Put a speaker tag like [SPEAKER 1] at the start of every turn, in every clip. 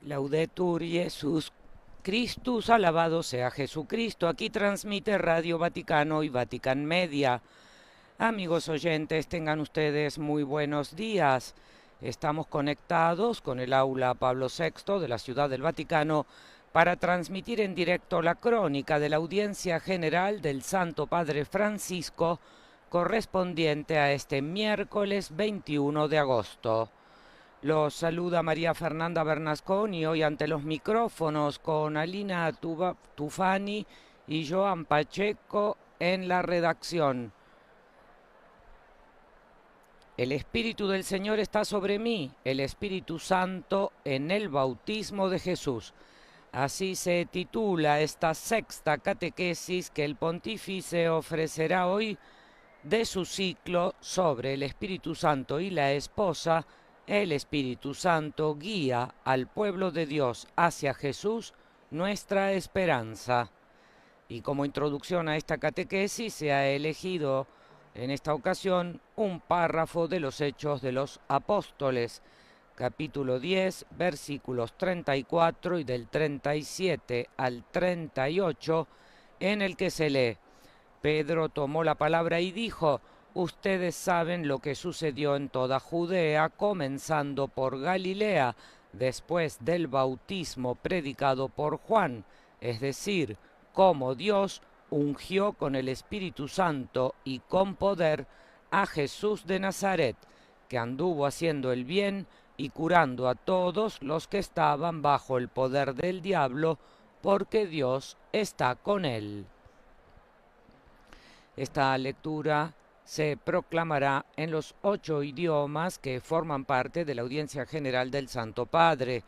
[SPEAKER 1] Laudetur Jesus Christus, alabado sea Jesucristo. Aquí transmite Radio Vaticano y Vatican Media. Amigos oyentes, tengan ustedes muy buenos días. Estamos conectados con el aula Pablo VI de la Ciudad del Vaticano para transmitir en directo la crónica de la audiencia general del Santo Padre Francisco correspondiente a este miércoles 21 de agosto. Los saluda María Fernanda Bernasconi, hoy ante los micrófonos con Alina Tufani y Joan Pacheco en la redacción. El Espíritu del Señor está sobre mí, el Espíritu Santo en el bautismo de Jesús. Así se titula esta sexta catequesis que el pontífice ofrecerá hoy de su ciclo sobre el Espíritu Santo y la esposa. El Espíritu Santo guía al pueblo de Dios hacia Jesús, nuestra esperanza. Y como introducción a esta catequesis se ha elegido en esta ocasión un párrafo de los Hechos de los Apóstoles, capítulo 10, versículos 34 y del 37 al 38, en el que se lee: Pedro tomó la palabra y dijo: ustedes saben lo que sucedió en toda Judea, comenzando por Galilea, después del bautismo predicado por Juan, es decir, cómo Dios ungió con el Espíritu Santo y con poder a Jesús de Nazaret, que anduvo haciendo el bien y curando a todos los que estaban bajo el poder del diablo, porque Dios está con él. Esta lectura se proclamará en los 8 idiomas que forman parte de la audiencia general del Santo Padre.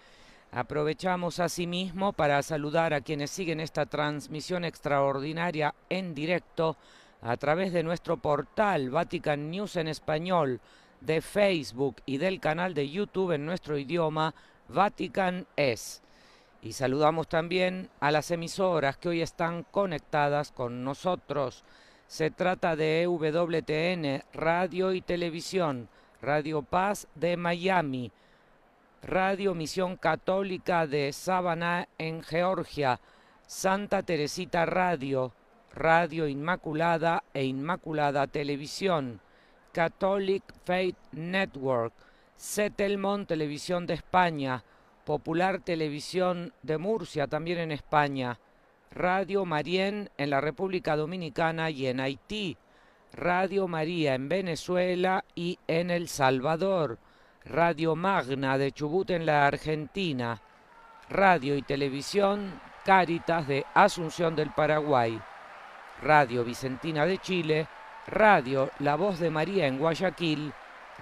[SPEAKER 1] Aprovechamos asimismo para saludar a quienes siguen esta transmisión extraordinaria en directo a través de nuestro portal Vatican News en español, de Facebook y del canal de YouTube en nuestro idioma Vatican Es. Y saludamos también a las emisoras que hoy están conectadas con nosotros. Se trata de EWTN, Radio y Televisión, Radio Paz de Miami, Radio Misión Católica de Savannah en Georgia, Santa Teresita Radio, Radio Inmaculada e Inmaculada Televisión, Catholic Faith Network, Setelmont Televisión de España, Popular Televisión de Murcia también en España, Radio Marién en la República Dominicana y en Haití, Radio María en Venezuela y en El Salvador, Radio Magna de Chubut en la Argentina, Radio y Televisión Cáritas de Asunción del Paraguay, Radio Vicentina de Chile, Radio La Voz de María en Guayaquil,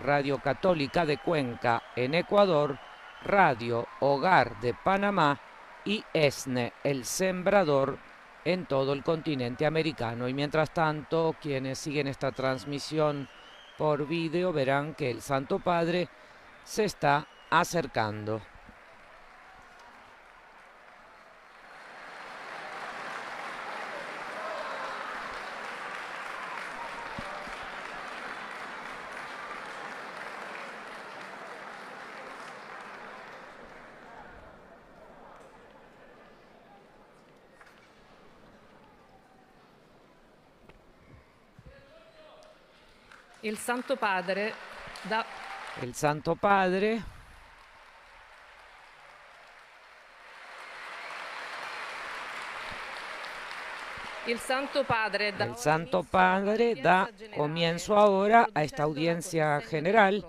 [SPEAKER 1] Radio Católica de Cuenca en Ecuador, Radio Hogar de Panamá y ESNE, El Sembrador, en todo el continente americano. Y mientras tanto, quienes siguen esta transmisión por vídeo verán que el Santo Padre se está acercando.
[SPEAKER 2] Il Santo Padre da
[SPEAKER 1] El Santo Padre
[SPEAKER 2] Il Santo Padre
[SPEAKER 1] El Santo Padre da comienzo ahora a esta audiencia general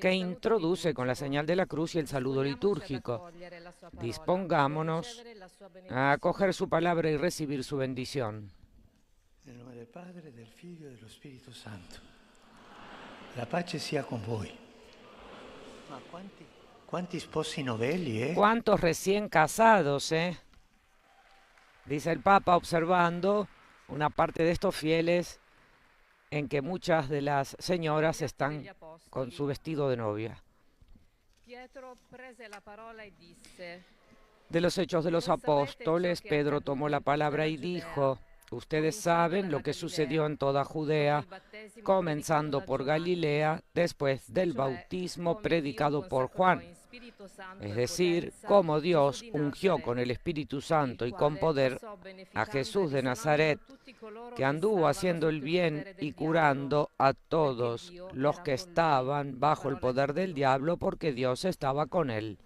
[SPEAKER 1] que introduce con la señal de la cruz y el saludo litúrgico. Dispongámonos a acoger su palabra y recibir su bendición.
[SPEAKER 3] Nel nome del Padre, del Figlio e dello Spirito Santo. La pace sia con voi. Ma quanti sposi novelli, eh?
[SPEAKER 1] ¿Cuántos recién casados, Dice el Papa observando una parte de estos fieles en que muchas de las señoras están con su vestido de novia. De los Hechos de los Apóstoles, Pedro tomó la palabra y dijo: ustedes saben lo que sucedió en toda Judea, comenzando por Galilea, después del bautismo predicado por Juan, es decir, cómo Dios ungió con el Espíritu Santo y con poder a Jesús de Nazaret, que anduvo haciendo el bien y curando a todos los que estaban bajo el poder del diablo, porque Dios estaba con él.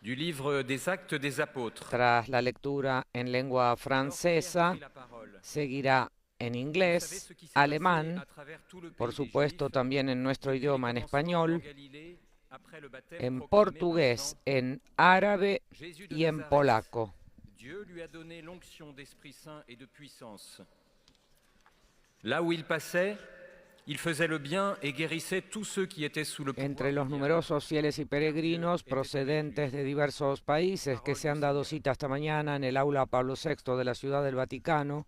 [SPEAKER 4] Du livre des Actes des Apôtres.
[SPEAKER 1] Tras la lectura en lengua francesa, seguirá en inglés, alemán, por supuesto también en nuestro idioma en español, en portugués, en árabe y en polaco.
[SPEAKER 4] Dieu lui a donné l'onction d'Esprit Saint et de puissance. Là où il passait, il faisait le bien et guérissait tous ceux qui étaient sous le pouvoir.
[SPEAKER 1] Entre los numerosos fieles y peregrinos procedentes de diversos países que se han dado cita esta mañana en el aula Pablo VI de la Ciudad del Vaticano,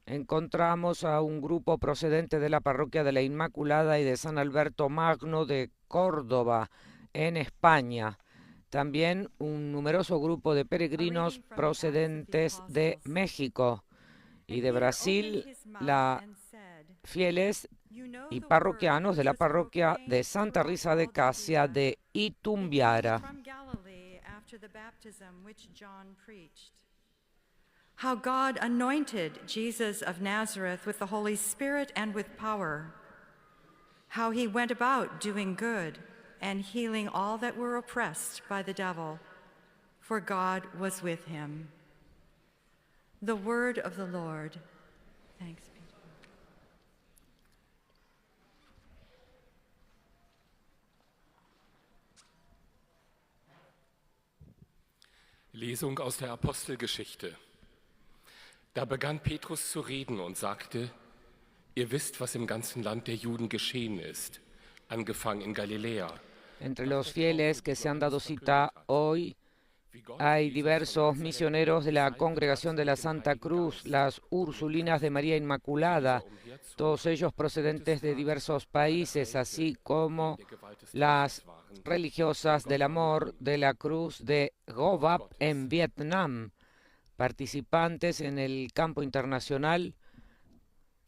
[SPEAKER 1] encontramos a un grupo procedente de la parroquia de la Inmaculada y de San Alberto Magno de Córdoba, en España. También un numeroso grupo de peregrinos procedentes de México y de Brasil, fieles y parroquianos de la parroquia de Santa Risa de Casia de Itumbiara.
[SPEAKER 5] How God anointed Jesus of Nazareth with the Holy Spirit and with power. How he went about doing good and healing all that were oppressed by the devil, for God was with him. The word of the Lord. Thanks be to God.
[SPEAKER 6] Lesung aus der Apostelgeschichte. Da begann Petrus zu reden und sagte: Ihr wisst, was im ganzen Land der Juden geschehen ist, angefangen in Galiläa.
[SPEAKER 1] Entre los fieles que se han dado cita hoy hay diversos misioneros de la Congregación de la Santa Cruz, las Ursulinas de María Inmaculada, todos ellos procedentes de diversos países, así como las religiosas del amor de la Cruz de Go Vap en Vietnam, participantes en el campo internacional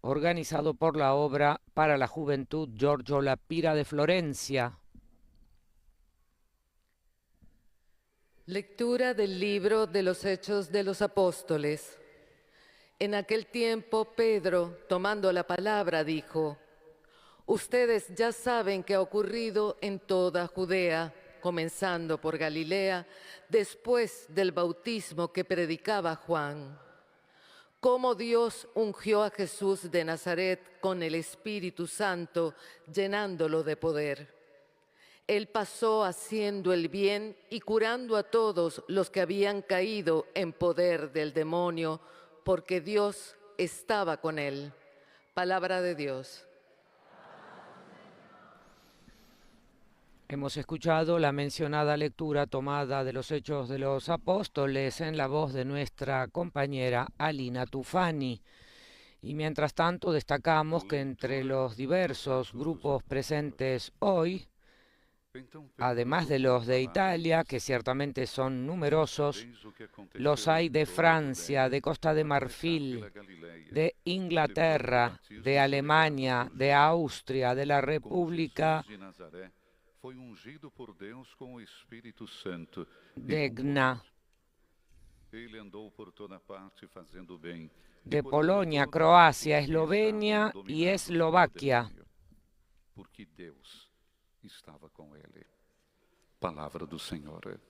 [SPEAKER 1] organizado por la Obra para la Juventud Giorgio Lapira de Florencia.
[SPEAKER 7] Lectura del libro de los Hechos de los Apóstoles. En aquel tiempo Pedro, tomando la palabra, dijo: Ustedes ya saben qué ha ocurrido en toda Judea, comenzando por Galilea, después del bautismo que predicaba Juan. Cómo Dios ungió a Jesús de Nazaret con el Espíritu Santo, llenándolo de poder. Él pasó haciendo el bien y curando a todos los que habían caído en poder del demonio, porque Dios estaba con él. Palabra de Dios.
[SPEAKER 1] Hemos escuchado la mencionada lectura tomada de los Hechos de los Apóstoles en la voz de nuestra compañera Alina Tufani. Y mientras tanto destacamos que entre los diversos grupos presentes hoy, además de los de Italia, que ciertamente son numerosos, los hay de Francia, de Costa de Marfil, de Inglaterra, de Alemania, de Austria, de la República de Gna, de Polonia, Croacia, Eslovenia y Eslovaquia.
[SPEAKER 8] Porque Deus estava com ele. Palavra do Senhor.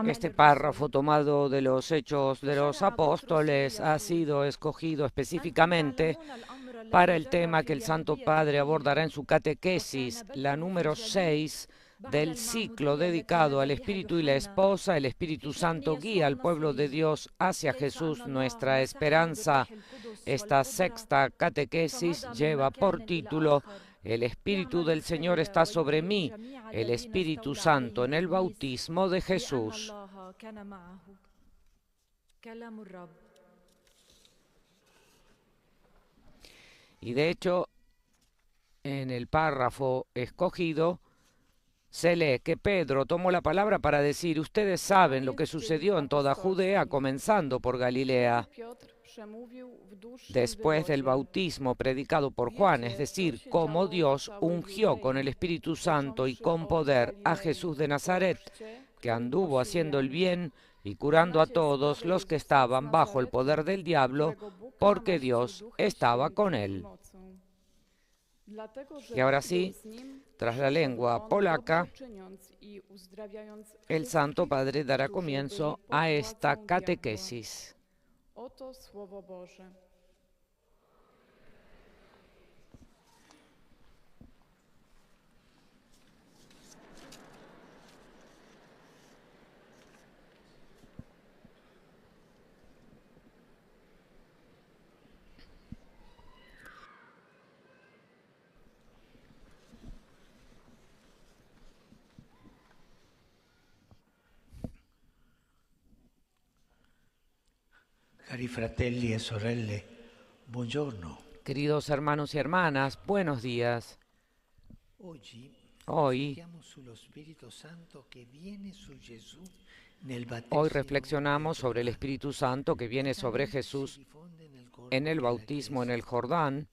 [SPEAKER 1] Este párrafo tomado de los Hechos de los Apóstoles ha sido escogido específicamente para el tema que el Santo Padre abordará en su catequesis, la número 6 del ciclo dedicado al Espíritu y la Esposa. El Espíritu Santo guía al pueblo de Dios hacia Jesús, nuestra esperanza. Esta sexta catequesis lleva por título: El Espíritu del Señor está sobre mí, el Espíritu Santo en el bautismo de Jesús. Y de hecho, en el párrafo escogido, se lee que Pedro tomó la palabra para decir: ustedes saben lo que sucedió en toda Judea, comenzando por Galilea, después del bautismo predicado por Juan, es decir, cómo Dios ungió con el Espíritu Santo y con poder a Jesús de Nazaret, que anduvo haciendo el bien y curando a todos los que estaban bajo el poder del diablo, porque Dios estaba con él. Y ahora sí, tras la lengua polaca, el Santo Padre dará comienzo a esta catequesis.
[SPEAKER 9] Oto Słowo Boże.
[SPEAKER 3] Cari fratelli e sorelle, buongiorno.
[SPEAKER 1] Queridos hermanos y hermanas, buenos días. Hoy reflexionamos sobre el Espíritu Santo que viene sobre Jesús en el bautismo en el Jordán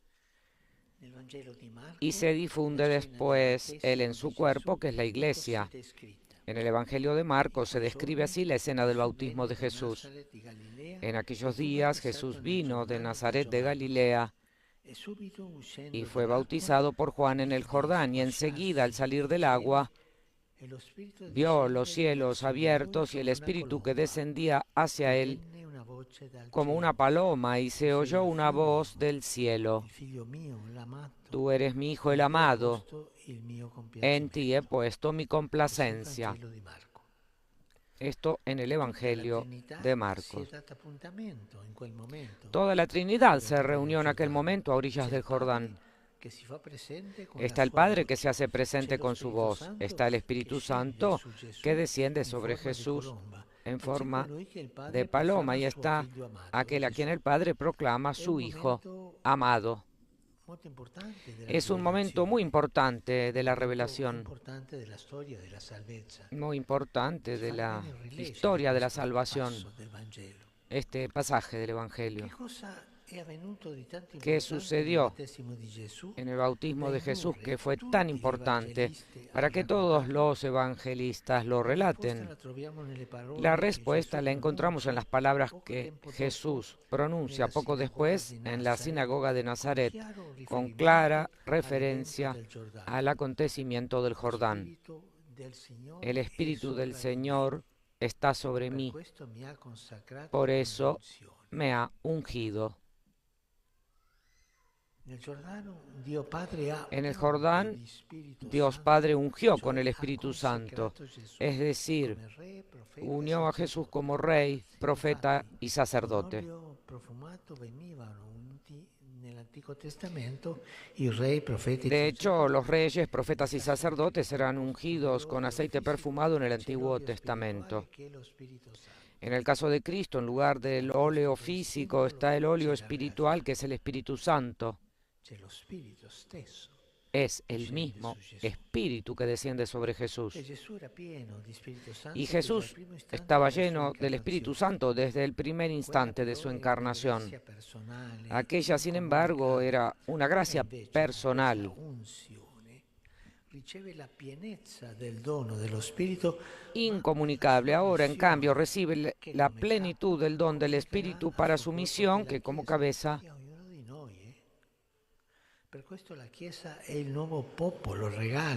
[SPEAKER 1] y se difunde después él en su cuerpo, que es la Iglesia. En el Evangelio de Marcos se describe así la escena del bautismo de Jesús. En aquellos días Jesús vino de Nazaret de Galilea y fue bautizado por Juan en el Jordán, y enseguida, al salir del agua, vio los cielos abiertos y el Espíritu que descendía hacia él como una paloma, y se oyó una voz del cielo: Tú eres mi Hijo el amado, en ti he puesto mi complacencia. Esto en el Evangelio de Marcos. Toda la Trinidad se reunió en aquel momento a orillas del Jordán. Está el Padre que se hace presente con su voz. Está el Espíritu Santo que desciende sobre Jesús en forma de paloma. Y está aquel a quien el Padre proclama su Hijo amado. Es un momento muy importante de la revelación, muy importante de la historia de la salvación, este pasaje del Evangelio. ¿Qué sucedió en el bautismo de Jesús que fue tan importante para que todos los evangelistas lo relaten? La respuesta la encontramos en las palabras que Jesús pronuncia poco después en la sinagoga de Nazaret, con clara referencia al acontecimiento del Jordán. El Espíritu del Señor está sobre mí, por eso me ha ungido. En el Jordán, Dios Padre ungió con el Espíritu Santo, es decir, unió a Jesús como Rey, profeta y sacerdote. De hecho, los reyes, profetas y sacerdotes eran ungidos con aceite perfumado en el Antiguo Testamento. En el caso de Cristo, en lugar del óleo físico, está el óleo espiritual, que es el Espíritu Santo. Es el mismo Espíritu que desciende sobre Jesús. Y Jesús estaba lleno del Espíritu Santo desde el primer instante de su encarnación. Aquella, sin embargo, era una gracia personal. Incomunicable. Ahora, en cambio, recibe la plenitud del don del Espíritu para su misión, que como cabeza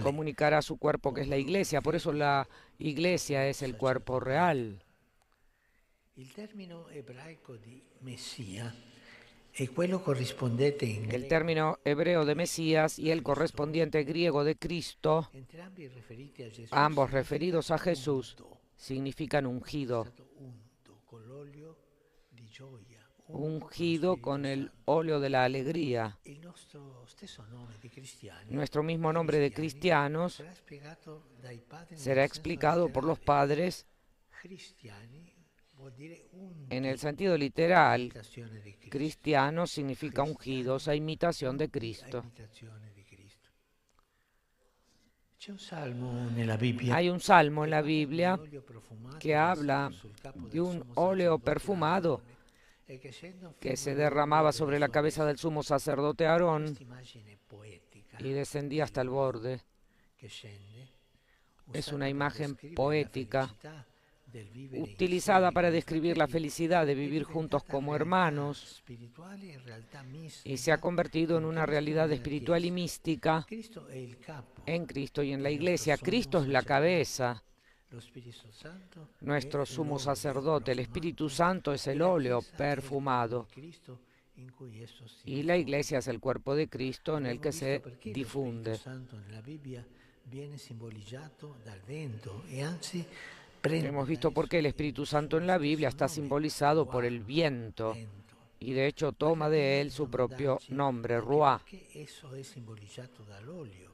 [SPEAKER 1] comunicará a su cuerpo, que es la Iglesia. Por eso la Iglesia es el cuerpo real. El término hebreo de Mesías y el correspondiente griego de Cristo, ambos referidos a Jesús, significan ungido. Ungido con el óleo de la alegría. Nuestro mismo nombre de cristianos será explicado por los padres En el sentido literal, cristiano significa ungidos a imitación de Cristo. Hay un salmo en la Biblia que habla de un óleo perfumado que se derramaba sobre la cabeza del sumo sacerdote Aarón y descendía hasta el borde. Es una imagen poética utilizada para describir la felicidad de vivir juntos como hermanos, y se ha convertido en una realidad espiritual y mística en Cristo y en la Iglesia. Cristo es la cabeza, nuestro sumo sacerdote. El Espíritu Santo es el óleo perfumado y la Iglesia es el cuerpo de Cristo en el que se difunde. Hemos visto por qué el Espíritu Santo en la Biblia está simbolizado por el viento y de hecho toma de él su propio nombre, Ruá.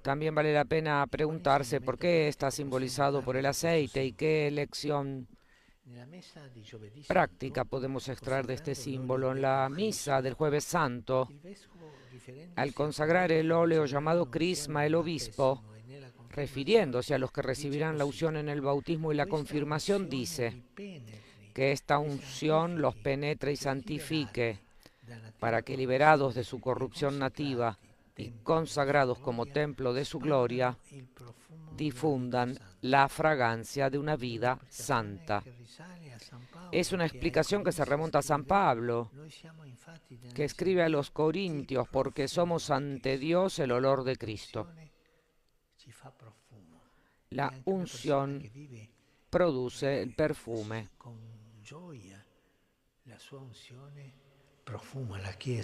[SPEAKER 1] También vale la pena preguntarse por qué está simbolizado por el aceite y qué lección práctica podemos extraer de este símbolo. En la misa del Jueves Santo, al consagrar el óleo llamado crisma, el obispo, refiriéndose a los que recibirán la unción en el bautismo y la confirmación, dice que esta unción los penetre y santifique para que, liberados de su corrupción nativa y consagrados como templo de su gloria, difundan la fragancia de una vida santa. Es una explicación que se remonta a San Pablo, que escribe a los Corintios: porque somos ante Dios el olor de Cristo. La unción produce el perfume.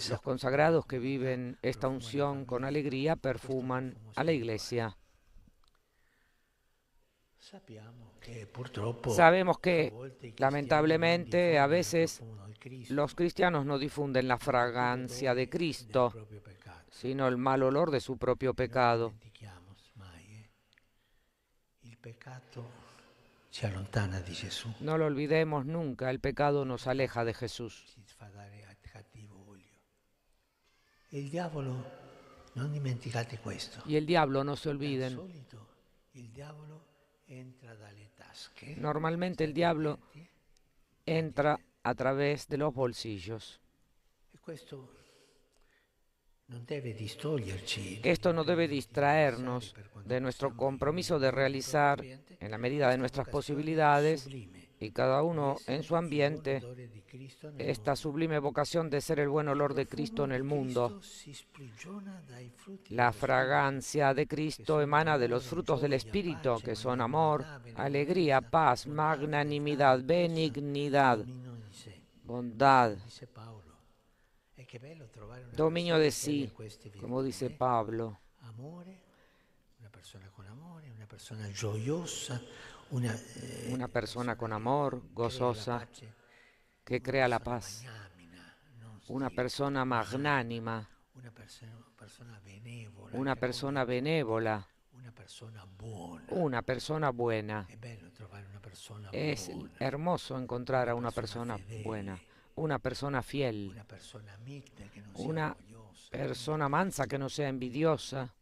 [SPEAKER 1] Los consagrados que viven esta unción con alegría perfuman a la Iglesia. Sabemos que, lamentablemente, a veces los cristianos no difunden la fragancia de Cristo, sino el mal olor de su propio pecado. No lo olvidemos nunca, el pecado nos aleja de Jesús. Y el diablo, no se olviden, normalmente el diablo entra a través de los bolsillos. Esto no debe distraernos de nuestro compromiso de realizar, en la medida de nuestras posibilidades, y cada uno en su ambiente, esta sublime vocación de ser el buen olor de Cristo en el mundo. La fragancia de Cristo emana de los frutos del Espíritu, que son amor, alegría, paz, magnanimidad, benignidad, bondad, dominio de sí, como dice Pablo. Una persona con amor, gozosa, que crea la paz. Una persona magnánima, una persona benévola, una persona buena. Es hermoso encontrar a una persona buena, una persona fiel, una persona mansa que no sea envidiosa.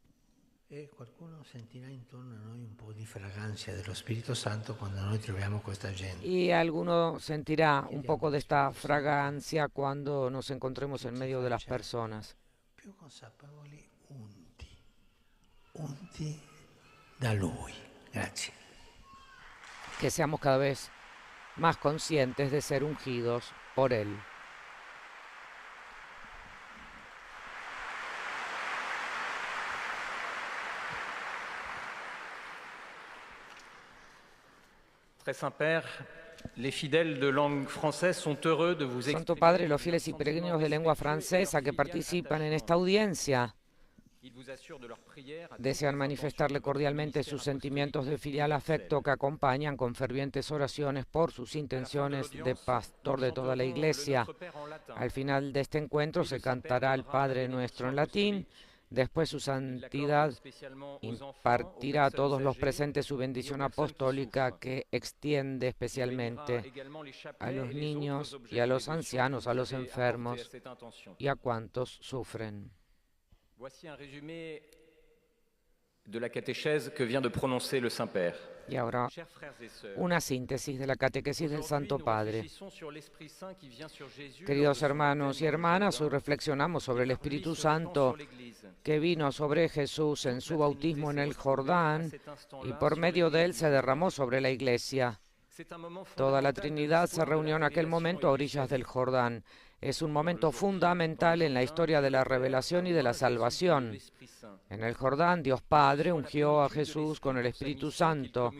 [SPEAKER 1] Y alguno sentirá un poco de esta fragancia cuando nos encontremos en medio de las personas. Que seamos cada vez más conscientes de ser ungidos por Él. Santo Padre, los fieles y peregrinos de lengua francesa que participan en esta audiencia desean manifestarle cordialmente sus sentimientos de filial afecto que acompañan con fervientes oraciones por sus intenciones de pastor de toda la Iglesia. Al final de este encuentro se cantará el Padre Nuestro en latín Después su santidad impartirá a todos los presentes su bendición apostólica que extiende especialmente a los niños y a los ancianos, a los enfermos y a cuantos sufren.
[SPEAKER 4] Voici un résumé de la catéchèse que vient de prononcer le Saint-Père.
[SPEAKER 1] Y ahora una síntesis de la catequesis del Santo Padre. Queridos hermanos y hermanas, hoy reflexionamos sobre el Espíritu Santo que vino sobre Jesús en su bautismo en el Jordán y por medio de él se derramó sobre la Iglesia. Toda la Trinidad se reunió en aquel momento a orillas del Jordán. Es un momento fundamental en la historia de la revelación y de la salvación. En el Jordán, Dios Padre ungió a Jesús con el Espíritu Santo.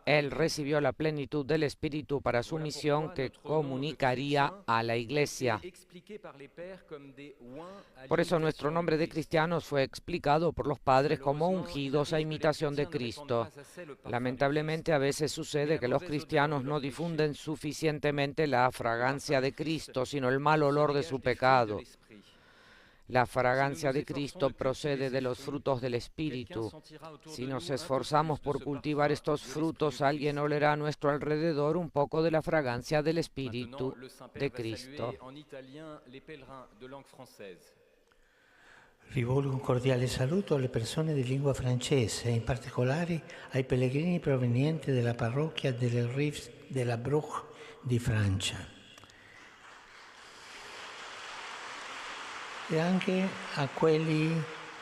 [SPEAKER 1] Él recibió la plenitud del Espíritu para su misión que comunicaría a la Iglesia. Por eso nuestro nombre de cristianos fue explicado por los padres como ungidos a imitación de Cristo. Lamentablemente a veces sucede que los cristianos no difunden suficientemente la fragancia de Cristo, sino el mal olor de su pecado. La fragancia de Cristo procede de los frutos del Espíritu. Si nos esforzamos por cultivar estos frutos, alguien olerá a nuestro alrededor un poco de la fragancia del Espíritu de Cristo.
[SPEAKER 3] Rivolgo un cordiale saluto alle persone di lingua francese e in particolare ai pellegrini provenienti della parrocchia delle Rives de la Bruche di Francia. E anche a quelli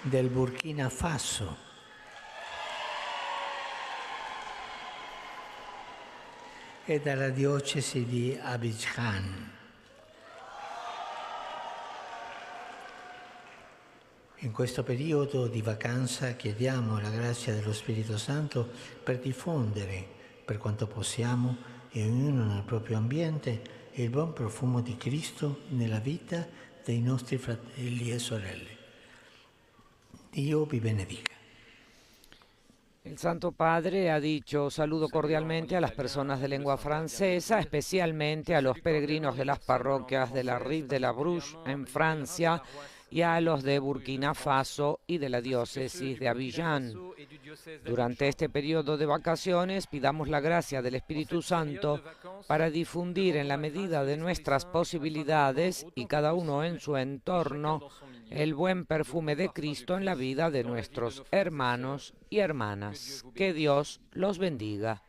[SPEAKER 3] del Burkina Faso. E dalla diocesi di Abidjan. In questo periodo di vacanza chiediamo la grazia dello Spirito Santo per diffondere, per quanto possiamo, e ognuno nel proprio ambiente, il buon profumo di Cristo nella vita dei nostri fratelli e sorelle. Dio vi benedica.
[SPEAKER 1] El Santo Padre ha dicho: saludo cordialmente a las personas de lengua francesa, especialmente a los peregrinos de las parroquias de la Rive de la Bruche en Francia y a los de Burkina Faso y de la diócesis de Abidjan. Durante este periodo de vacaciones pidamos la gracia del Espíritu Santo para difundir en la medida de nuestras posibilidades y cada uno en su entorno el buen perfume de Cristo en la vida de nuestros hermanos y hermanas. Que Dios los bendiga.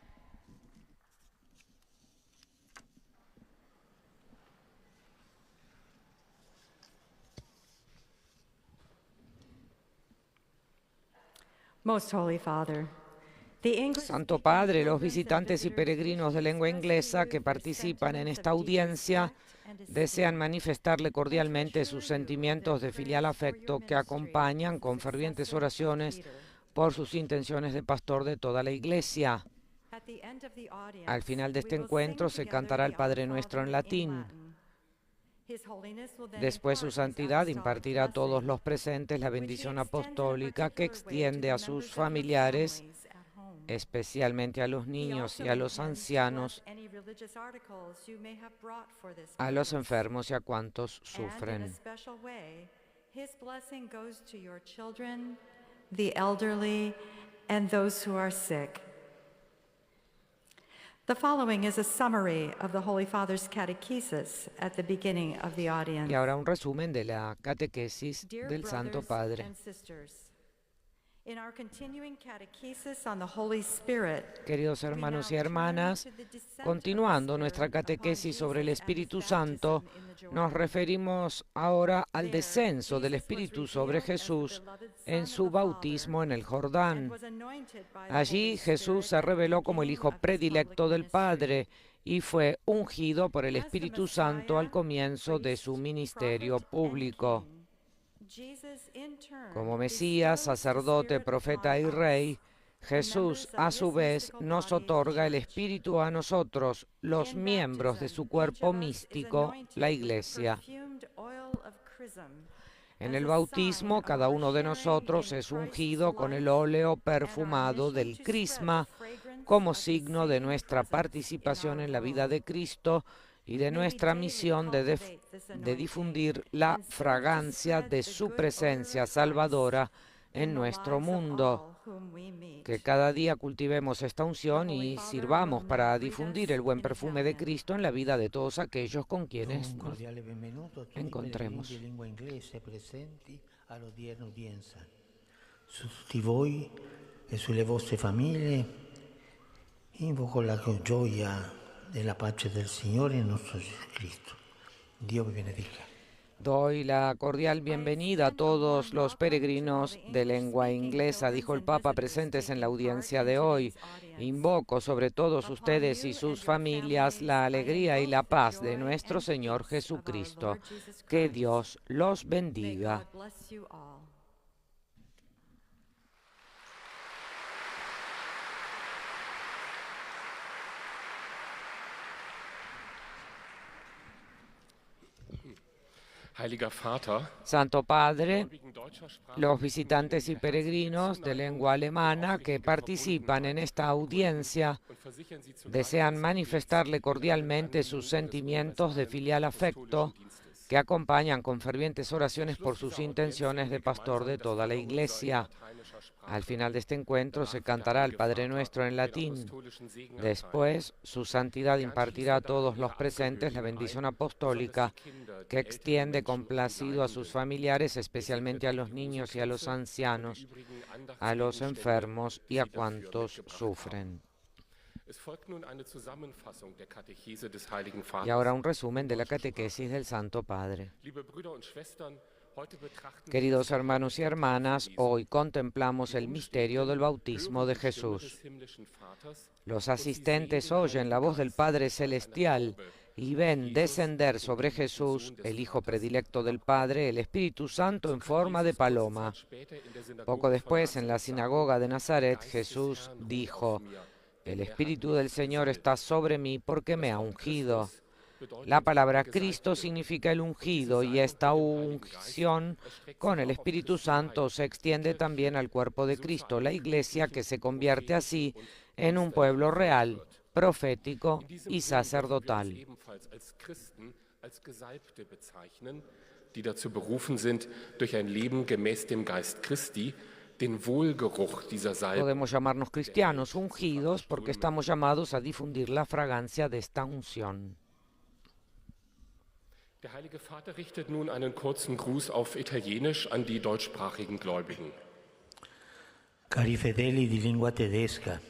[SPEAKER 5] Most Holy Father, the English
[SPEAKER 1] Santo Padre, los visitantes y peregrinos de lengua inglesa que participan en esta audiencia desean manifestarle cordialmente sus sentimientos de filial afecto que acompañan con fervientes oraciones por sus intenciones de pastor de toda la Iglesia. Al final de este encuentro se cantará el Padre Nuestro en latín. Después su santidad impartirá a todos los presentes la bendición apostólica que extiende a sus familiares, especialmente a los niños y a los ancianos, a los enfermos y a cuantos sufren.
[SPEAKER 5] The elderly, and those who are sick. The following is a summary of the Holy Father's catechesis at the beginning of the audience.
[SPEAKER 1] Y ahora un resumen de la catequesis del Santo Padre.
[SPEAKER 5] And sisters, in our continuing catechesis on the Holy Spirit,
[SPEAKER 1] queridos hermanos y hermanas, continuando nuestra catequesis sobre el Espíritu Santo, nos referimos ahora al descenso del Espíritu sobre Jesús en su bautismo en el Jordán. Allí Jesús se reveló como el Hijo predilecto del Padre y fue ungido por el Espíritu Santo al comienzo de su ministerio público. Como Mesías, sacerdote, profeta y rey, Jesús, a su vez, nos otorga el Espíritu a nosotros, los miembros de su cuerpo místico, la Iglesia. En el bautismo, cada uno de nosotros es ungido con el óleo perfumado del crisma como signo de nuestra participación en la vida de Cristo y de nuestra misión de difundir la fragancia de su presencia salvadora en nuestro mundo. Que cada día cultivemos esta unción y sirvamos para difundir el buen perfume de Cristo en la vida de todos aquellos con quienes
[SPEAKER 3] Un
[SPEAKER 1] nos
[SPEAKER 3] cordiale benvenuto a tutti i
[SPEAKER 1] encontremos.
[SPEAKER 3] pellegrini di lingua inglese presenti all'odierna udienza. Su tutti voi e sulle vostre famiglie invoco la gioia e la pace del Signore nostro Gesù Cristo. Dio vi benedica.
[SPEAKER 1] Doy la cordial bienvenida a todos los peregrinos de lengua inglesa, dijo el Papa, presentes en la audiencia de hoy. Invoco sobre todos ustedes y sus familias la alegría y la paz de nuestro Señor Jesucristo. Que Dios los bendiga.
[SPEAKER 6] Heiliger Vater,
[SPEAKER 1] Santo Padre, los visitantes y peregrinos de lengua alemana que participan en esta audiencia desean manifestarle cordialmente sus sentimientos de filial afecto que acompañan con fervientes oraciones por sus intenciones de pastor de toda la Iglesia. Al final de este encuentro se cantará el Padre Nuestro en latín. Después, su santidad impartirá a todos los presentes la bendición apostólica que extiende complacido a sus familiares, especialmente a los niños y a los ancianos, a los enfermos y a cuantos sufren. Y ahora un resumen de la catequesis del Santo Padre. Queridos hermanos y hermanas, hoy contemplamos el misterio del bautismo de Jesús. Los asistentes oyen la voz del Padre Celestial y ven descender sobre Jesús, el Hijo predilecto del Padre, el Espíritu Santo en forma de paloma. Poco después, en la sinagoga de Nazaret, Jesús dijo: «El Espíritu del Señor está sobre mí porque me ha ungido». La palabra Cristo significa el ungido y esta unción con el Espíritu Santo se extiende también al cuerpo de Cristo, la Iglesia, que se convierte así en un pueblo real, profético y sacerdotal.
[SPEAKER 6] Die dazu berufen sind, durch ein Leben gemäß dem Geist Christi, den Wohlgeruch dieser Salbung.
[SPEAKER 1] Podemos llamarnos cristianos ungidos porque estamos llamados a difundir la fragancia de esta unción.
[SPEAKER 6] Der Heilige Vater richtet nun einen kurzen Gruß auf Italienisch an die deutschsprachigen Gläubigen.
[SPEAKER 3] Cari fedeli di lingua tedesca,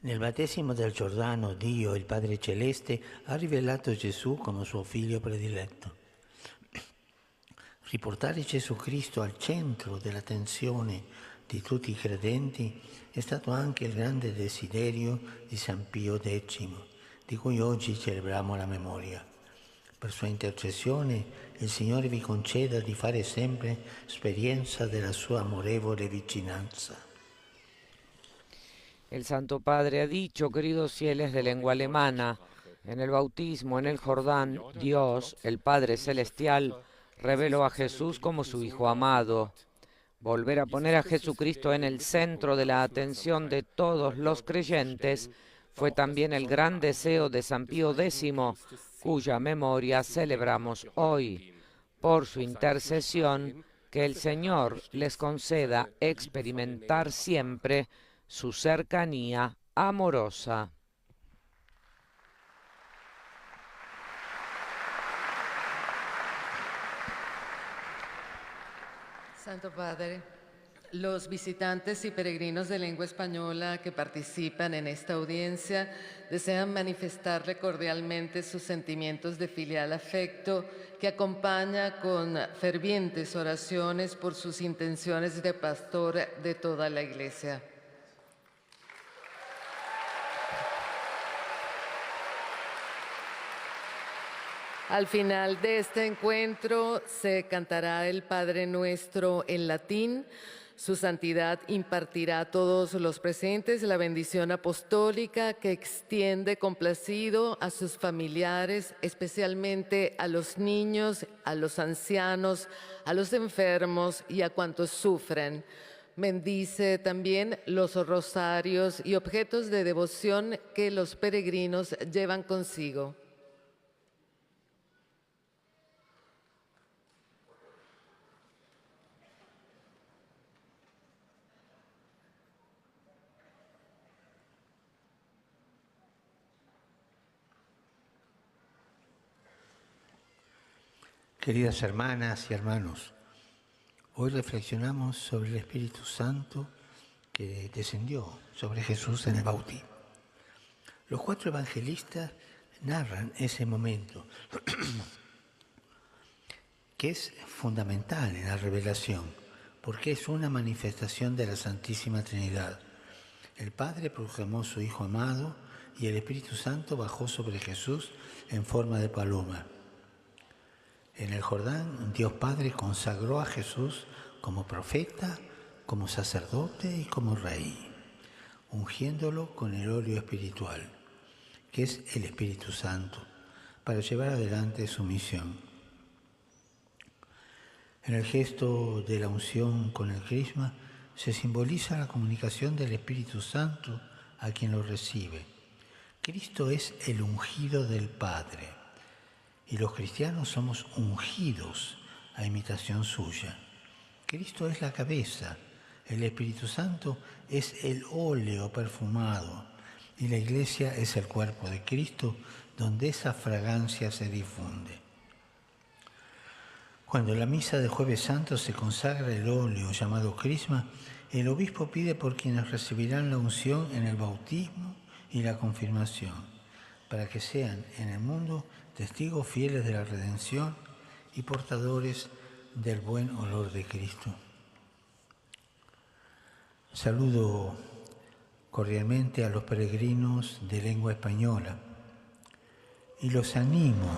[SPEAKER 3] nel battesimo del Giordano Dio, il Padre Celeste, ha rivelato Gesù come suo figlio prediletto. Riportare Gesù Cristo al centro dell'attenzione di tutti i credenti è stato anche il grande desiderio di San Pio X, di cui oggi celebriamo la memoria. Per sua intercessione il Signore vi conceda di fare sempre esperienza della sua amorevole vicinanza.
[SPEAKER 1] El Santo Padre ha dicho, queridos fieles de lengua alemana, en el bautismo en el Jordán, Dios, el Padre Celestial, reveló a Jesús como su Hijo amado. Volver a poner a Jesucristo en el centro de la atención de todos los creyentes fue también el gran deseo de San Pío X, cuya memoria celebramos hoy. Por su intercesión, que el Señor les conceda experimentar siempre su cercanía amorosa.
[SPEAKER 7] Santo Padre, los visitantes y peregrinos de lengua española que participan en esta audiencia desean manifestarle cordialmente sus sentimientos de filial afecto que acompaña con fervientes oraciones por sus intenciones de pastor de toda la Iglesia. Al final de este encuentro se cantará el Padre Nuestro en latín. Su santidad impartirá a todos los presentes la bendición apostólica que extiende complacido a sus familiares, especialmente a los niños, a los ancianos, a los enfermos y a cuantos sufren. Bendice también los rosarios y objetos de devoción que los peregrinos llevan consigo.
[SPEAKER 3] Queridas hermanas y hermanos, hoy reflexionamos sobre el Espíritu Santo que descendió sobre Jesús en el bautismo. Los 4 evangelistas narran ese momento, que es fundamental en la revelación, porque es una manifestación de la Santísima Trinidad. El Padre proclamó su Hijo amado y el Espíritu Santo bajó sobre Jesús en forma de paloma. En el Jordán, Dios Padre consagró a Jesús como profeta, como sacerdote y como rey, ungiéndolo con el óleo espiritual, que es el Espíritu Santo, para llevar adelante su misión. En el gesto de la unción con el crisma se simboliza la comunicación del Espíritu Santo a quien lo recibe. Cristo es el ungido del Padre y los cristianos somos ungidos a imitación suya. Cristo es la cabeza, el Espíritu Santo es el óleo perfumado y la Iglesia es el cuerpo de Cristo donde esa fragancia se difunde. Cuando en la misa de Jueves Santo se consagra el óleo llamado crisma, el obispo pide por quienes recibirán la unción en el bautismo y la confirmación, para que sean en el mundo testigos fieles de la redención y portadores del buen olor de Cristo. Saludo cordialmente a los peregrinos de lengua española y los animo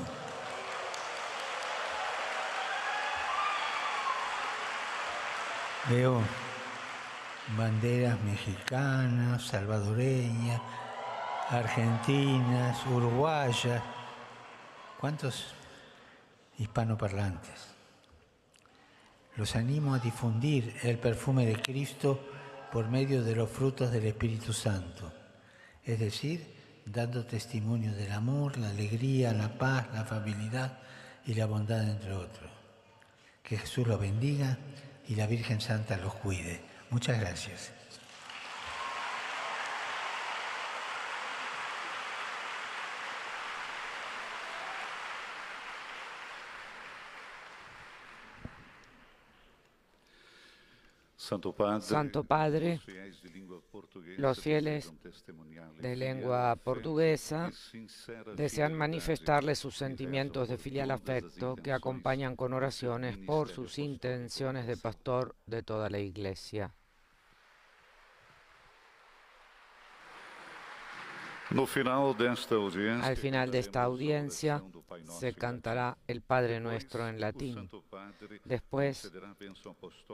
[SPEAKER 3] Veo banderas mexicanas, salvadoreñas, argentinas, uruguayas. ¿Cuántos hispanoparlantes? Los animo a difundir el perfume de Cristo por medio de los frutos del Espíritu Santo, es decir, dando testimonio del amor, la alegría, la paz, la afabilidad y la bondad, entre otros. Que Jesús los bendiga y la Virgen Santa los cuide. Muchas gracias.
[SPEAKER 1] Santo Padre, los fieles de lengua portuguesa desean manifestarle sus sentimientos de filial afecto que acompañan con oraciones por sus intenciones de pastor de toda la Iglesia. Al final de esta audiencia se cantará el Padre Nuestro en latín. Después,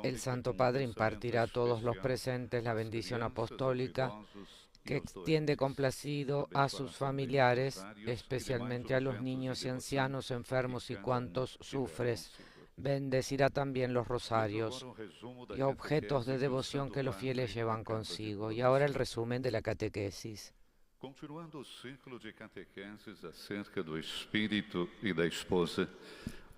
[SPEAKER 1] el Santo Padre impartirá a todos los presentes la bendición apostólica que extiende complacido a sus familiares, especialmente a los niños y ancianos enfermos y cuantos sufres. Bendecirá también los rosarios y objetos de devoción que los fieles llevan consigo. Y ahora el resumen de la catequesis.
[SPEAKER 8] Continuando o ciclo de catequeses acerca do Espírito e da esposa,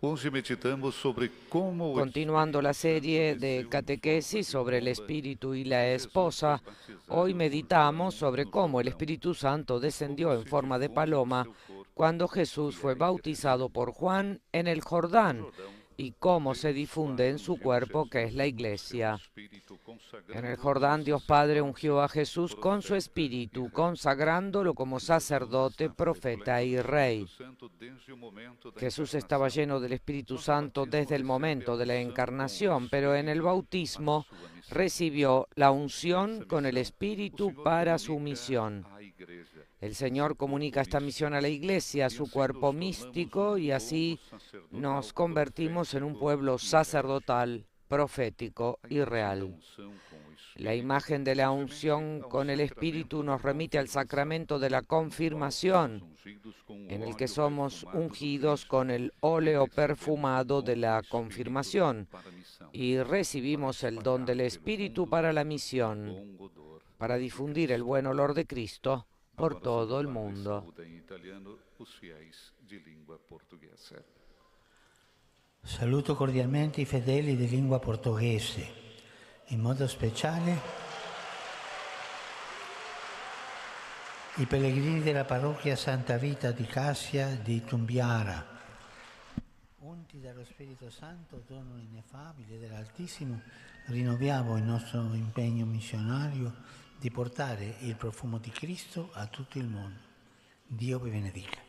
[SPEAKER 8] hoje meditamos sobre cómo...
[SPEAKER 1] Continuando la serie de catequesis sobre el Espíritu y la esposa, hoy meditamos sobre cómo el Espíritu Santo descendió en forma de paloma cuando Jesús fue bautizado por Juan en el Jordán y cómo se difunde en su cuerpo, que es la Iglesia. En el Jordán, Dios Padre ungió a Jesús con su Espíritu, consagrándolo como sacerdote, profeta y rey. Jesús estaba lleno del Espíritu Santo desde el momento de la encarnación, pero en el bautismo recibió la unción con el Espíritu para su misión. El Señor comunica esta misión a la Iglesia, a su cuerpo místico, y así nos convertimos en un pueblo sacerdotal, profético y real. La imagen de la unción con el Espíritu nos remite al sacramento de la confirmación, en el que somos ungidos con el óleo perfumado de la confirmación y recibimos el don del Espíritu para la misión, para difundir el buen olor de Cristo por todo el mundo.
[SPEAKER 3] Saluto cordialmente i fedeli di lingua portoghese, in modo speciale i pellegrini della parrocchia Santa Rita di Cassia di Tumbiara, Unti dallo Spirito Santo, dono ineffabile dell'Altissimo, rinnoviamo il nostro impegno missionario di portare il profumo di Cristo a tutto il mondo. Dio vi benedica.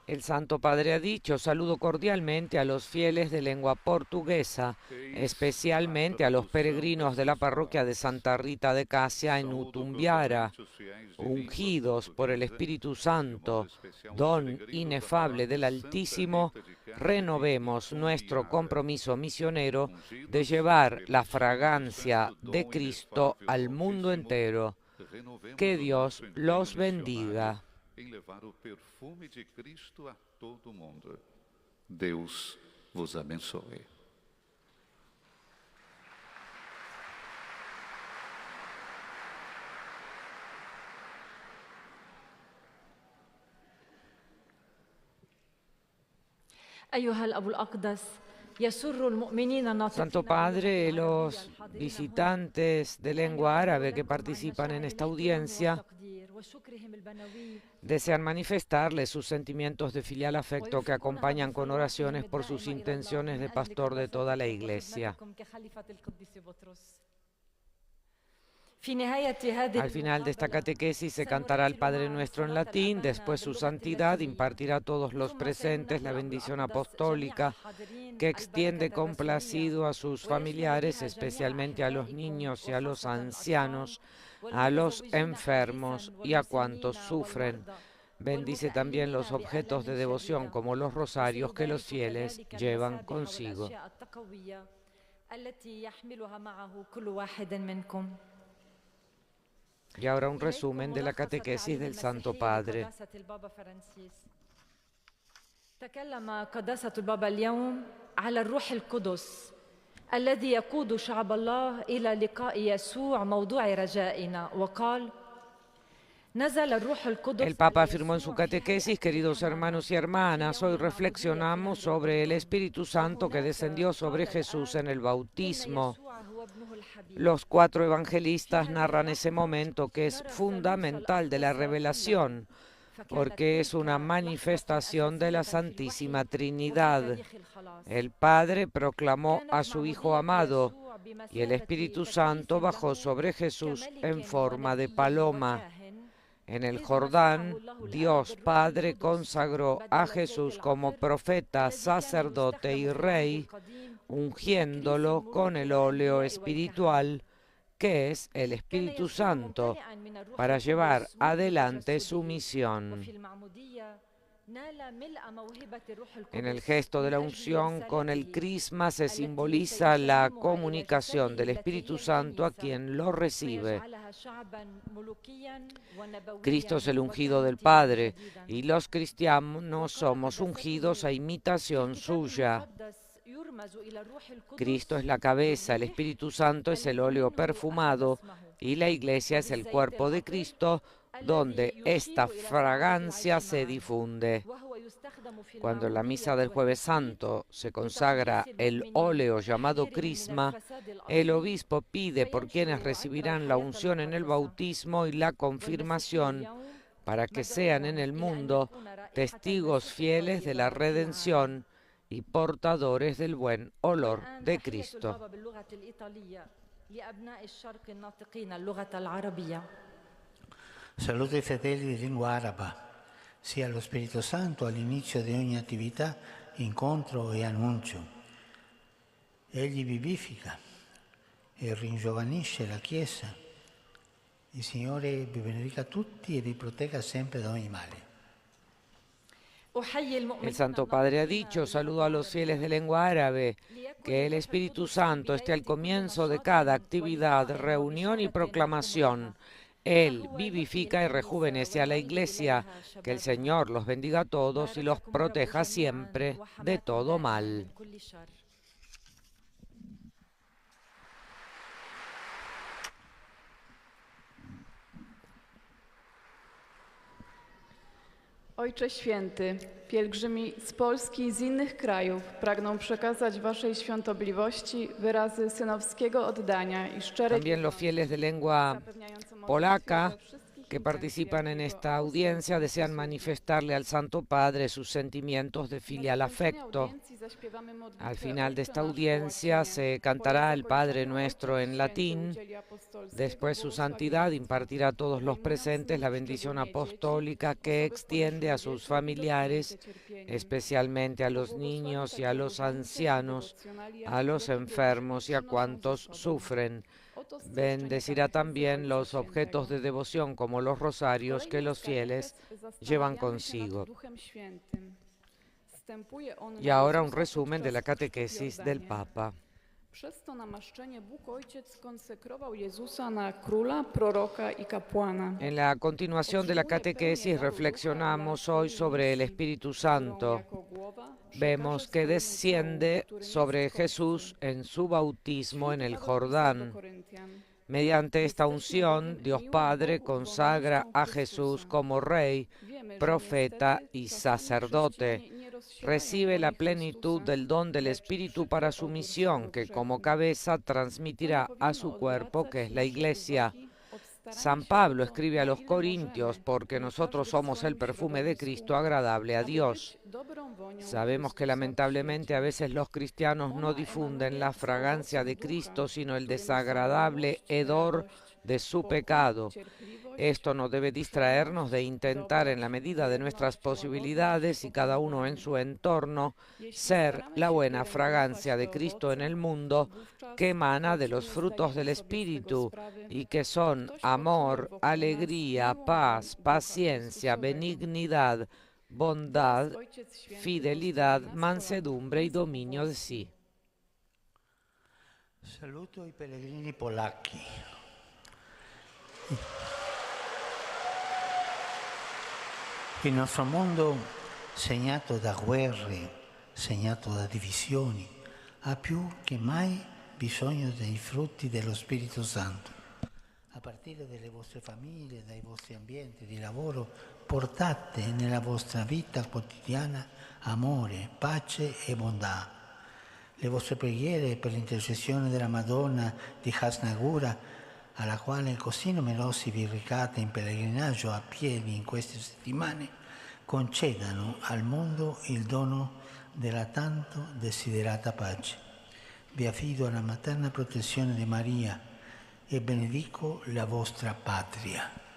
[SPEAKER 1] El Santo Padre ha dicho, saludo cordialmente a los fieles de lengua portuguesa, especialmente a los peregrinos de la parroquia de Santa Rita de Casia en Utumbiara, ungidos por el Espíritu Santo, don inefable del Altísimo. Renovemos nuestro compromiso misionero de llevar la fragancia de Cristo al mundo entero. Que Dios los bendiga.
[SPEAKER 8] Em levar o perfume de Cristo a todo mundo. Deus vos abençoe.
[SPEAKER 10] أيها الأب الأقدس يسر المؤمنين الناطقين
[SPEAKER 1] Santo Padre, los visitantes de lengua árabe que participan en esta audiencia desean manifestarles sus sentimientos de filial afecto que acompañan con oraciones por sus intenciones de pastor de toda la Iglesia. Al final de esta catequesis se cantará el Padre Nuestro en latín, después su santidad impartirá a todos los presentes la bendición apostólica que extiende complacido a sus familiares, especialmente a los niños y a los ancianos, a los enfermos y a cuantos sufren. Bendice también los objetos de devoción como los rosarios que los fieles llevan consigo. Y ahora un resumen de la catequesis del Santo Padre.
[SPEAKER 10] تكلم قداسة البابا اليوم على الروح القدس الذي يقود شعب الله إلى لقاء يسوع موضوع رجائنا وقال
[SPEAKER 1] El Papa afirmó en su catequesis, queridos hermanos y hermanas, hoy reflexionamos sobre el Espíritu Santo que descendió sobre Jesús en el bautismo. Los 4 evangelistas narran ese momento que es fundamental de la revelación, porque es una manifestación de la Santísima Trinidad. El Padre proclamó a su Hijo amado y el Espíritu Santo bajó sobre Jesús en forma de paloma. En el Jordán, Dios Padre consagró a Jesús como profeta, sacerdote y rey, ungiéndolo con el óleo espiritual, que es el Espíritu Santo, para llevar adelante su misión. En el gesto de la unción con el crisma se simboliza la comunicación del Espíritu Santo a quien lo recibe. Cristo es el ungido del Padre y los cristianos somos ungidos a imitación suya. Cristo es la cabeza, el Espíritu Santo es el óleo perfumado y la Iglesia es el cuerpo de Cristo, donde esta fragancia se difunde. Cuando en la misa del Jueves Santo se consagra el óleo llamado crisma, el obispo pide por quienes recibirán la unción en el bautismo y la confirmación, para que sean en el mundo testigos fieles de la redención y portadores del buen olor de Cristo.
[SPEAKER 3] Saluto ai fedeli di lingua araba, sia lo Spirito Santo all'inizio di ogni attività, incontro e annuncio. Egli vivifica e ringiovanisce la Chiesa. Il Signore vi benedica tutti e vi protegga sempre da ogni male.
[SPEAKER 1] El Santo Padre ha dicho, saludo a los fieles de lengua árabe, que el Espíritu Santo esté al comienzo de cada actividad, reunión y proclamación. Él vivifica y rejuvenece a la Iglesia. Que el Señor los bendiga a todos y los proteja siempre de todo mal.
[SPEAKER 9] Ojcze Święty, pielgrzymi z Polski i z innych krajów pragną przekazać Waszej świątobliwości wyrazy synowskiego oddania i szczerej
[SPEAKER 1] También los fieles de lengua polaca que participan en esta audiencia desean manifestarle al Santo Padre sus sentimientos de filial afecto. Al final de esta audiencia se cantará el Padre Nuestro en latín. Después su santidad impartirá a todos los presentes la bendición apostólica que extiende a sus familiares, especialmente a los niños y a los ancianos, a los enfermos y a cuantos sufren. Bendecirá también los objetos de devoción como los rosarios que los fieles llevan consigo. Y ahora un resumen de la catequesis del Papa.
[SPEAKER 9] Przez to namaszczenie Bóg Ojciec skonsekrował Jezusa na króla, proroka i kapłana.
[SPEAKER 1] En la continuación de la catequesis reflexionamos hoy sobre el Espíritu Santo. Vemos que desciende sobre Jesús en su bautismo en el Jordán. Mediante esta unción, Dios Padre consagra a Jesús como Rey, profeta y sacerdote. Recibe la plenitud del don del Espíritu para su misión, que como cabeza transmitirá a su cuerpo, que es la Iglesia. San Pablo escribe a los Corintios, porque nosotros somos el perfume de Cristo agradable a Dios. Sabemos que lamentablemente a veces los cristianos no difunden la fragancia de Cristo, sino el desagradable hedor de su pecado. Esto no debe distraernos de intentar, en la medida de nuestras posibilidades y cada uno en su entorno, ser la buena fragancia de Cristo en el mundo, que emana de los frutos del Espíritu y que son amor, alegría, paz, paciencia, benignidad, bondad, fidelidad, mansedumbre y dominio de sí.
[SPEAKER 3] Saluto i pellegrini polacchi. Il nostro mondo, segnato da guerre, segnato da divisioni, ha più che mai bisogno dei frutti dello Spirito Santo. A partire dalle vostre famiglie, dai vostri ambienti di lavoro, portate nella vostra vita quotidiana amore, pace e bontà. Le vostre preghiere per l'intercessione della Madonna di Jasnagura, alla quale così numerosi vi recate in pellegrinaggio a piedi in queste settimane, concedano al mondo il dono della tanto desiderata pace. Vi affido alla materna protezione di Maria e benedico la vostra patria.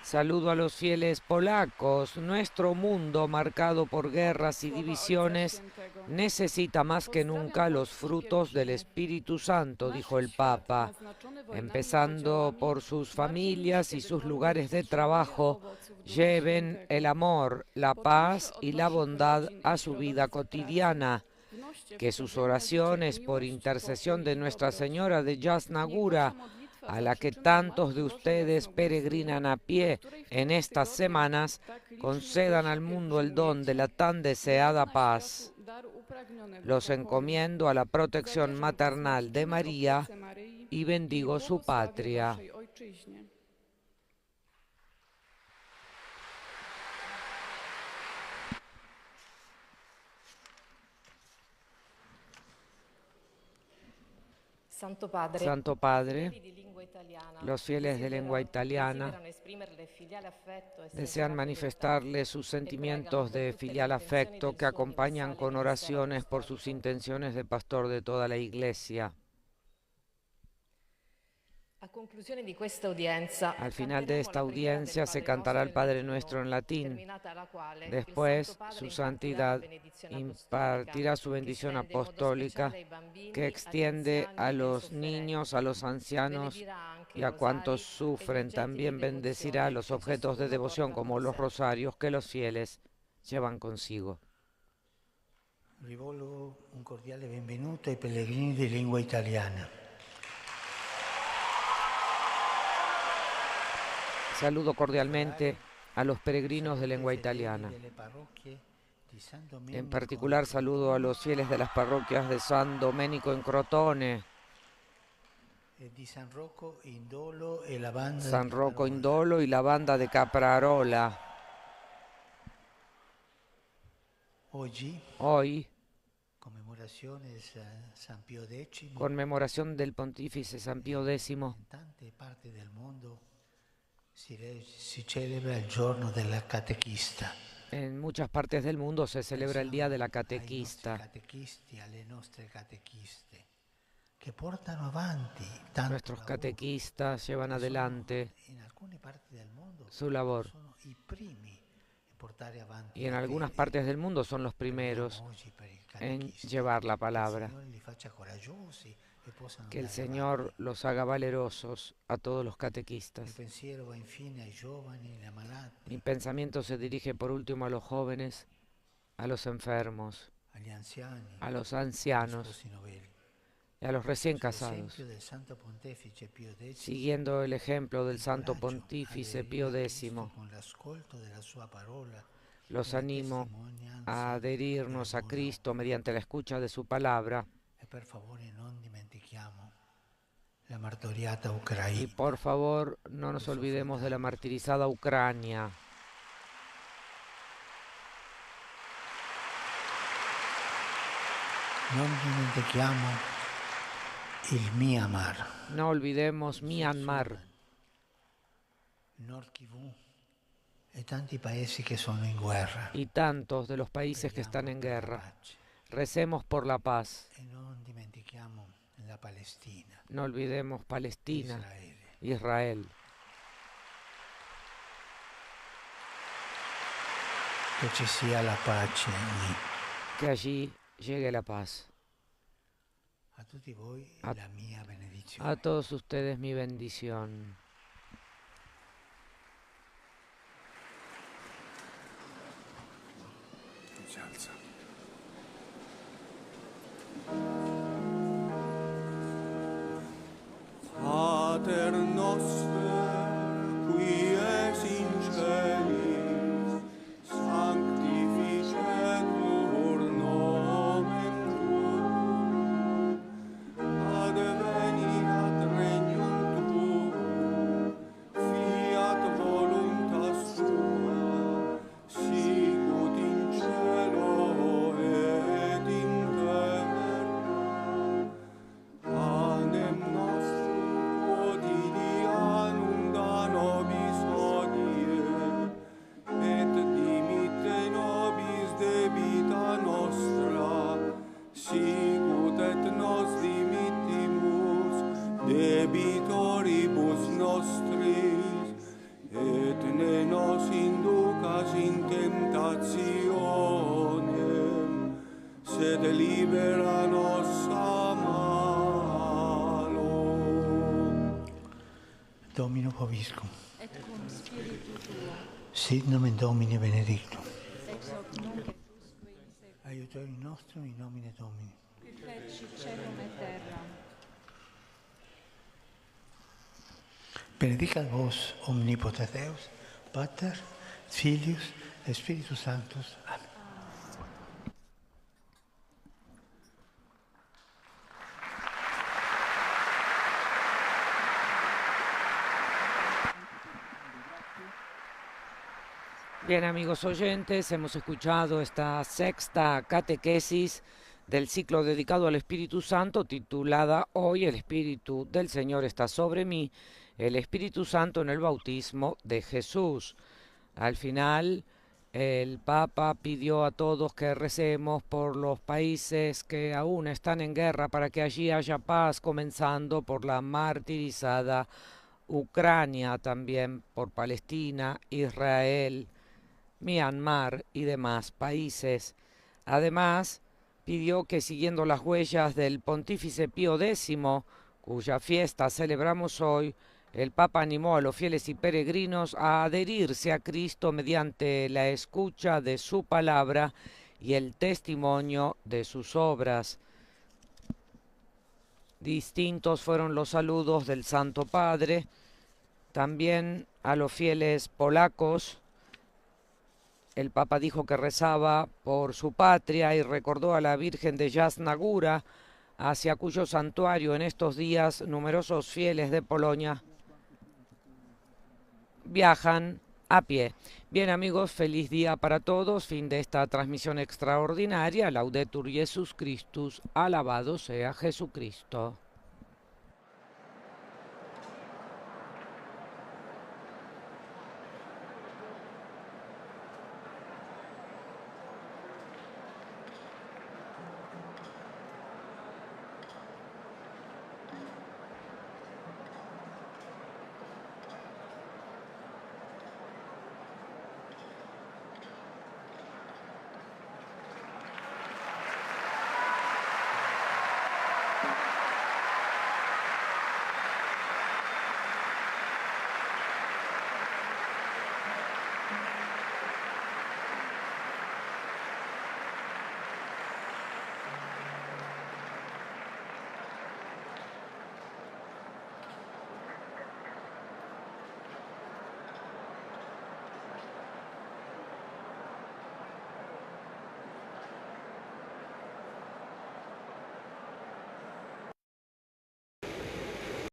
[SPEAKER 1] Saludo a los fieles polacos. Nuestro mundo, marcado por guerras y divisiones, necesita más que nunca los frutos del Espíritu Santo, dijo el Papa. Empezando por sus familias y sus lugares de trabajo, lleven el amor, la paz y la bondad a su vida cotidiana. Que sus oraciones por intercesión de Nuestra Señora de Jasnagura, a la que tantos de ustedes peregrinan a pie en estas semanas, concedan al mundo el don de la tan deseada paz. Los encomiendo a la protección maternal de María y bendigo su patria. Santo Padre, los fieles de lengua italiana desean manifestarle sus sentimientos de filial afecto que acompañan con oraciones por sus intenciones de pastor de toda la Iglesia. Al final de esta audiencia se cantará el Padre Nuestro en latín. Después, su santidad impartirá su bendición apostólica que extiende a los niños, a los ancianos y a cuantos sufren. También bendecirá los objetos de devoción como los rosarios que los fieles llevan consigo.
[SPEAKER 3] Rivolgo un cordiale benvenuto ai pellegrini di lingua italiana.
[SPEAKER 1] Saludo cordialmente a los peregrinos de lengua italiana. En particular saludo a los fieles de las parroquias de San Domenico in Crotone,
[SPEAKER 3] San Rocco in Dolo e la banda
[SPEAKER 1] San Rocco in Dolo y la banda de Caprarola. Hoy, conmemoración del Pontífice San Pío X.
[SPEAKER 3] in tante parti del mondo si celebra il giorno della catechista.
[SPEAKER 1] En muchas partes del mundo se celebra el Día de la
[SPEAKER 3] Ai nostri
[SPEAKER 1] Catequista.
[SPEAKER 3] catechisti, alle nostre catechiste, che portano avanti tanto
[SPEAKER 1] Nuestros
[SPEAKER 3] lavoro.
[SPEAKER 1] catequistas llevan adelante
[SPEAKER 3] In alcune parti del mondo
[SPEAKER 1] su labor
[SPEAKER 3] sono i primi a portare avanti
[SPEAKER 1] y en
[SPEAKER 3] la
[SPEAKER 1] algunas
[SPEAKER 3] fede.
[SPEAKER 1] partes del mundo son los primeros
[SPEAKER 3] Preghiamo oggi per i
[SPEAKER 1] en
[SPEAKER 3] catechisti.
[SPEAKER 1] llevar la
[SPEAKER 3] Che il
[SPEAKER 1] palabra.
[SPEAKER 3] Signore li faccia coraggiosi e possano
[SPEAKER 1] Que el
[SPEAKER 3] andare
[SPEAKER 1] Señor
[SPEAKER 3] avanti.
[SPEAKER 1] los haga valerosos a todos los
[SPEAKER 3] Il
[SPEAKER 1] catequistas.
[SPEAKER 3] pensiero va infine ai giovani, ai malati,
[SPEAKER 1] Mi pensamiento se dirige por último a los jóvenes, a los enfermos,
[SPEAKER 3] agli anziani,
[SPEAKER 1] a los
[SPEAKER 3] agli
[SPEAKER 1] ancianos
[SPEAKER 3] sposi novelli.
[SPEAKER 1] y a los recién casados.
[SPEAKER 3] Sull'esempio del Santo Pontefice Pio X,
[SPEAKER 1] Siguiendo el ejemplo del Santo
[SPEAKER 3] incoraggio
[SPEAKER 1] Pontífice
[SPEAKER 3] ad
[SPEAKER 1] Pío
[SPEAKER 3] aderire a
[SPEAKER 1] X,
[SPEAKER 3] Cristo con l'ascolto della sua parola,
[SPEAKER 1] los
[SPEAKER 3] e la
[SPEAKER 1] animo
[SPEAKER 3] testimonianza
[SPEAKER 1] a adherirnos a
[SPEAKER 3] del
[SPEAKER 1] Cristo mediante la escucha de su palabra.
[SPEAKER 3] E per favore non dimentichiamo la martoriata
[SPEAKER 1] Y
[SPEAKER 3] Ucraina.
[SPEAKER 1] por favor, no nos olvidemos de la martirizada Ucrania.
[SPEAKER 3] Non dimentichiamo il Myanmar,
[SPEAKER 1] No olvidemos Myanmar,
[SPEAKER 3] Nord Kivu e tanti paesi che sono in guerra.
[SPEAKER 1] y tantos de los países que están en
[SPEAKER 3] Preghiamo per la
[SPEAKER 1] guerra.
[SPEAKER 3] pace.
[SPEAKER 1] Recemos por la paz.
[SPEAKER 3] E non dimentichiamo la Palestina,
[SPEAKER 1] No olvidemos Palestina,
[SPEAKER 3] Israele.
[SPEAKER 1] Israel.
[SPEAKER 3] Che ci sia la pace lì.
[SPEAKER 1] Que allí llegue la paz.
[SPEAKER 3] A tutti voi
[SPEAKER 1] A-
[SPEAKER 3] la mia benedizione.
[SPEAKER 1] A todos ustedes mi bendición.
[SPEAKER 11] Pater noster, qui es in celis, sanctificetur nomen tuum, adveniat regnum tuum, fiat voluntas tua, sicut in cielo et in terra. Panem nostrum quotidianum da nobis hodie, et dimitte nobis debita nostra, sicut et nos dimittimus debitoribus nostris, et ne nos inducas in tentationem, sed libera nos a malo.
[SPEAKER 3] Domino Vobiscum.
[SPEAKER 10] Et cum spiritu tuo,
[SPEAKER 3] Sit nomen Domini benedictum.
[SPEAKER 10] ex hoc nunc et usque in seculum,
[SPEAKER 3] Aiutorium nostrum in nomine Domini.
[SPEAKER 10] qui feci celum et terram.
[SPEAKER 3] Benedicat vos omnipotens Deus, Pater, Filius et Spiritus Sanctus. Amen.
[SPEAKER 1] Bien, amigos oyentes, hemos escuchado esta sexta catequesis del ciclo dedicado al Espíritu Santo, titulada hoy El Espíritu del Señor está sobre mí, el Espíritu Santo en el bautismo de Jesús. Al final, el Papa pidió a todos que recemos por los países que aún están en guerra para que allí haya paz, comenzando por la martirizada Ucrania, también por Palestina, Israel, Myanmar y demás países. Además, pidió que siguiendo las huellas del Pontífice Pío X, cuya fiesta celebramos hoy, el Papa animó a los fieles y peregrinos a adherirse a Cristo mediante la escucha de su palabra y el testimonio de sus obras. Distintos fueron los saludos del Santo Padre, también a los fieles polacos. El Papa dijo que rezaba por su patria y recordó a la Virgen de Jasna Góra, hacia cuyo santuario en estos días numerosos fieles de Polonia viajan a pie. Bien, amigos, feliz día para todos. Fin de esta transmisión extraordinaria. Laudetur Jesus Christus. Alabado sea Jesucristo.